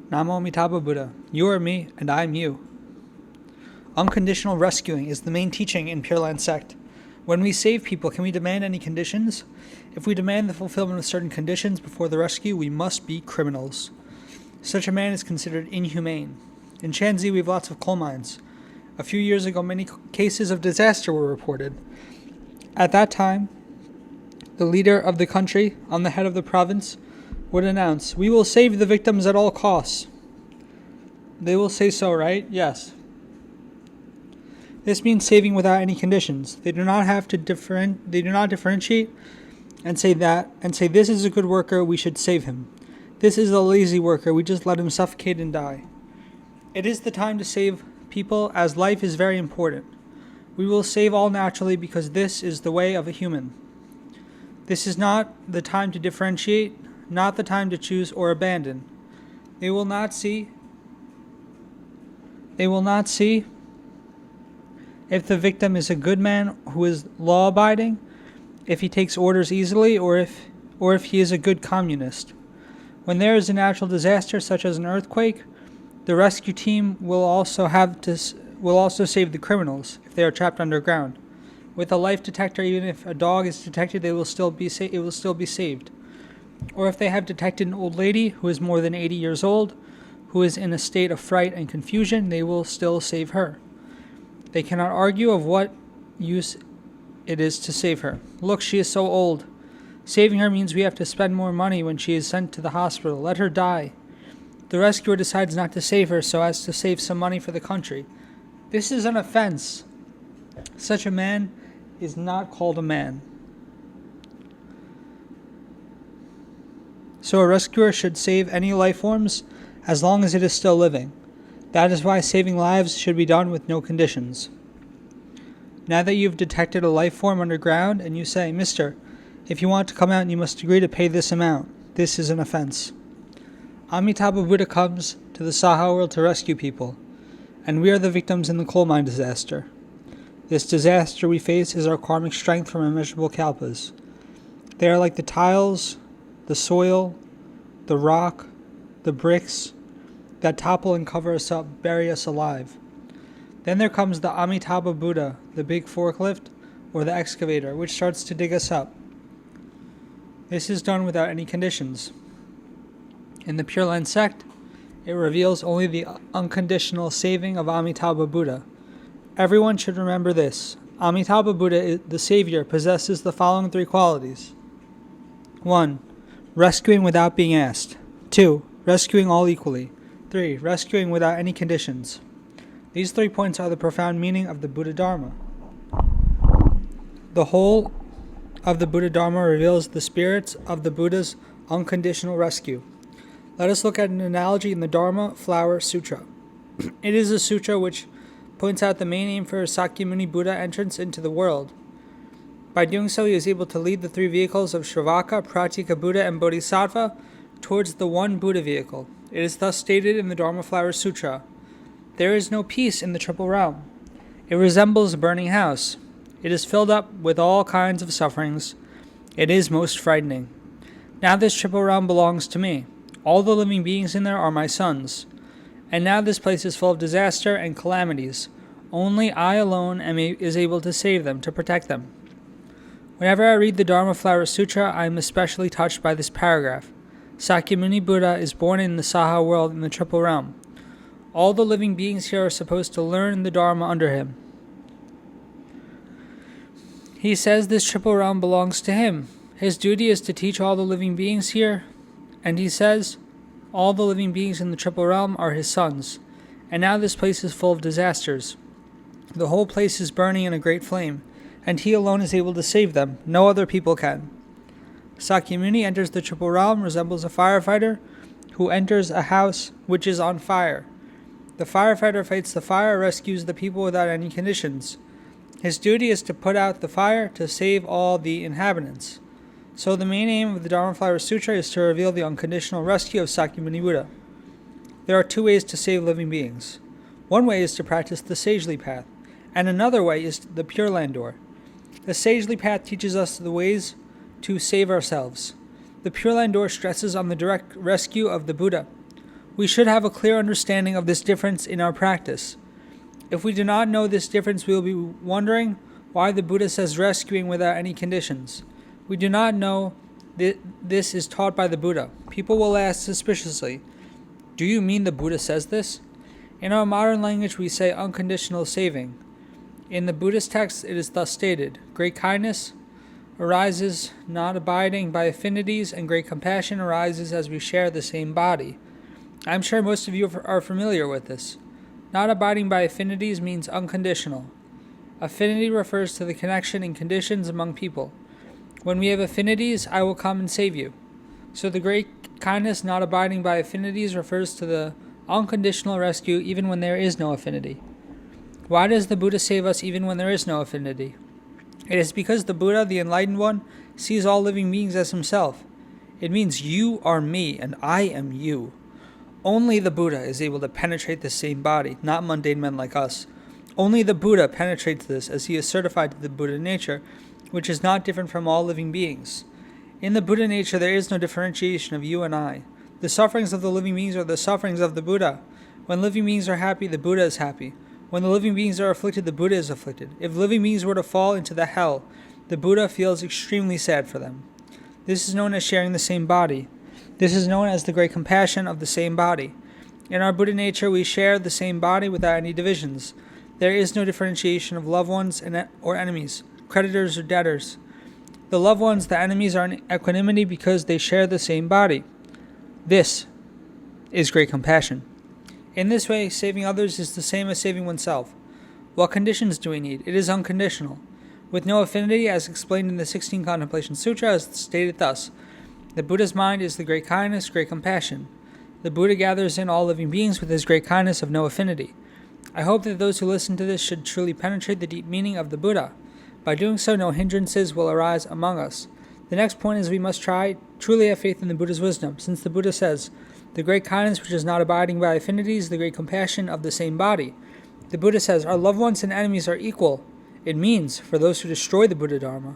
Namo Amitabha Buddha. You are me, and I am you. Unconditional rescuing is the main teaching in Pure Land sect. When we save people, can we demand any conditions? If we demand the fulfillment of certain conditions before the rescue, we must be criminals. Such a man is considered inhumane. In Shanxi, we have lots of coal mines. A few years ago, many cases of disaster were reported. At that time, the leader of the country, on the head of the province, would announce, "We will save the victims at all costs." They will say so, right? Yes. This means saving without any conditions. They do not have to differentiate and say this is a good worker, we should save him. This is a lazy worker, we just let him suffocate and die. It is the time to save people, as life is very important. We will save all naturally because this is the way of a human. This is not the time to differentiate, not the time to choose or abandon. They will not see if the victim is a good man who is law-abiding, if he takes orders easily, or if he is a good communist. When there is a natural disaster such as an earthquake, the rescue team will also save the criminals if they are trapped underground. With a life detector, even if a dog is detected, it will still be saved. Or if they have detected an old lady who is more than 80 years old, who is in a state of fright and confusion, they will still save her. They cannot argue of what use it is to save her. Look, she is so old. Saving her means we have to spend more money when she is sent to the hospital. Let her die. The rescuer decides not to save her so as to save some money for the country. This is an offense. Such a man is not called a man. So a rescuer should save any life forms as long as it is still living. That is why saving lives should be done with no conditions. Now that you've detected a life form underground and you say, "Mister, if you want to come out, you must agree to pay this amount," this is an offense. Amitabha Buddha comes to the Saha world to rescue people, and we are the victims in the coal mine disaster. This disaster we face is our karmic strength from immeasurable kalpas. They are like the tiles, the soil, the rock, the bricks that topple and cover us up, bury us alive. Then there comes the Amitabha Buddha, the big forklift, or the excavator, which starts to dig us up. This is done without any conditions. In the Pure Land sect, it reveals only the unconditional saving of Amitabha Buddha. Everyone should remember this. Amitabha Buddha, the Savior, possesses the following three qualities. 1. Rescuing without being asked. 2. Rescuing all equally. 3. Rescuing without any conditions. These 3 points are the profound meaning of the Buddha Dharma. The whole of the Buddha Dharma reveals the spirits of the Buddha's unconditional rescue. Let us look at an analogy in the Dharma Flower Sutra. It is a sutra which points out the main aim for Sakyamuni Buddha entrance into the world. By doing so, he is able to lead the 3 vehicles of Shravaka, Pratyeka Buddha, and Bodhisattva towards the one Buddha vehicle. It is thus stated in the Dharma Flower Sutra, "There is no peace in the triple realm. It resembles a burning house. It is filled up with all kinds of sufferings. It is most frightening. Now this triple realm belongs to me. All the living beings in there are my sons. And now this place is full of disaster and calamities. Only I alone is able to save them, to protect them." Whenever I read the Dharma Flower Sutra, I am especially touched by this paragraph. Sakyamuni Buddha is born in the Saha world in the triple realm. All the living beings here are supposed to learn the Dharma under him. He says this triple realm belongs to him. His duty is to teach all the living beings here, and he says all the living beings in the triple realm are his sons. And now this place is full of disasters. The whole place is burning in a great flame, and he alone is able to save them. No other people can. Sakyamuni enters the triple realm, resembles a firefighter who enters a house which is on fire. The firefighter fights the fire, rescues the people without any conditions. His duty is to put out the fire to save all the inhabitants. So the main aim of the Dharma Flower Sutra is to reveal the unconditional rescue of Sakyamuni Buddha. There are 2 ways to save living beings. One way is to practice the sagely path, and another way is the Pure Land door. The sagely path teaches us the ways to save ourselves. The Pure Land door stresses on the direct rescue of the Buddha. We should have a clear understanding of this difference in our practice. If we do not know this difference, we will be wondering why the Buddha says rescuing without any conditions. We do not know that this is taught by the Buddha. People will ask suspiciously, "Do you mean the Buddha says this?" In our modern language, we say unconditional saving. In the Buddhist text, it is thus stated: great kindness arises not abiding by affinities, and great compassion arises as we share the same body. I am sure most of you are familiar with this. Not abiding by affinities means unconditional. Affinity refers to the connection and conditions among people. When we have affinities, I will come and save you. So the great kindness not abiding by affinities refers to the unconditional rescue even when there is no affinity. Why does the Buddha save us even when there is no affinity? It is because the Buddha, the enlightened one, sees all living beings as himself. It means you are me and I am you. Only the Buddha is able to penetrate the same body, not mundane men like us. Only the Buddha penetrates this, as he is certified to the Buddha nature, which is not different from all living beings. In the Buddha nature there is no differentiation of you and I. The sufferings of the living beings are the sufferings of the Buddha. When living beings are happy, the Buddha is happy. When the living beings are afflicted, the Buddha is afflicted. If living beings were to fall into the hell, the Buddha feels extremely sad for them. This is known as sharing the same body. This is known as the great compassion of the same body. In our Buddha nature, we share the same body without any divisions. There is no differentiation of loved ones or enemies, creditors or debtors. The loved ones, the enemies, are in equanimity because they share the same body. This is great compassion. In this way, saving others is the same as saving oneself. What conditions do we need? It is unconditional. With no affinity, as explained in the 16 Contemplation Sutra, is stated thus: the Buddha's mind is the great kindness, great compassion. The Buddha gathers in all living beings with his great kindness of no affinity. I hope that those who listen to this should truly penetrate the deep meaning of the Buddha. By doing so, no hindrances will arise among us. The next point is we must truly have faith in the Buddha's wisdom, since the Buddha says, the great kindness which is not abiding by affinities, the great compassion of the same body. The Buddha says, our loved ones and enemies are equal. It means, for those who destroy the Buddha Dharma,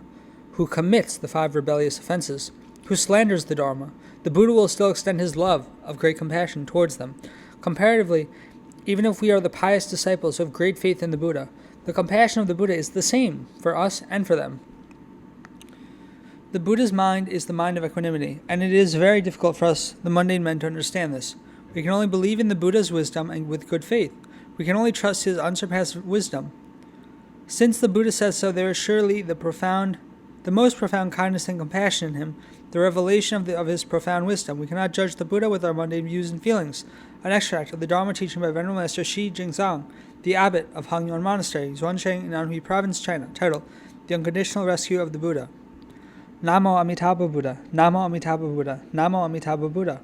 who commits the 5 rebellious offenses, who slanders the Dharma, the Buddha will still extend his love of great compassion towards them. Comparatively, even if we are the pious disciples who have great faith in the Buddha, the compassion of the Buddha is the same for us and for them. The Buddha's mind is the mind of equanimity, and it is very difficult for us, the mundane men, to understand this. We can only believe in the Buddha's wisdom and with good faith. We can only trust his unsurpassed wisdom. Since the Buddha says so, there is surely the most profound kindness and compassion in him, the revelation of his profound wisdom. We cannot judge the Buddha with our mundane views and feelings. An extract of the Dharma teaching by Venerable Master Jing, the abbot of Hangyuan Monastery, Zhuangsheng, in Anhui Province, China, titled The Unconditional Rescue of the Buddha. Namo Amitabha Buddha, Namo Amitabha Buddha, Namo Amitabha Buddha.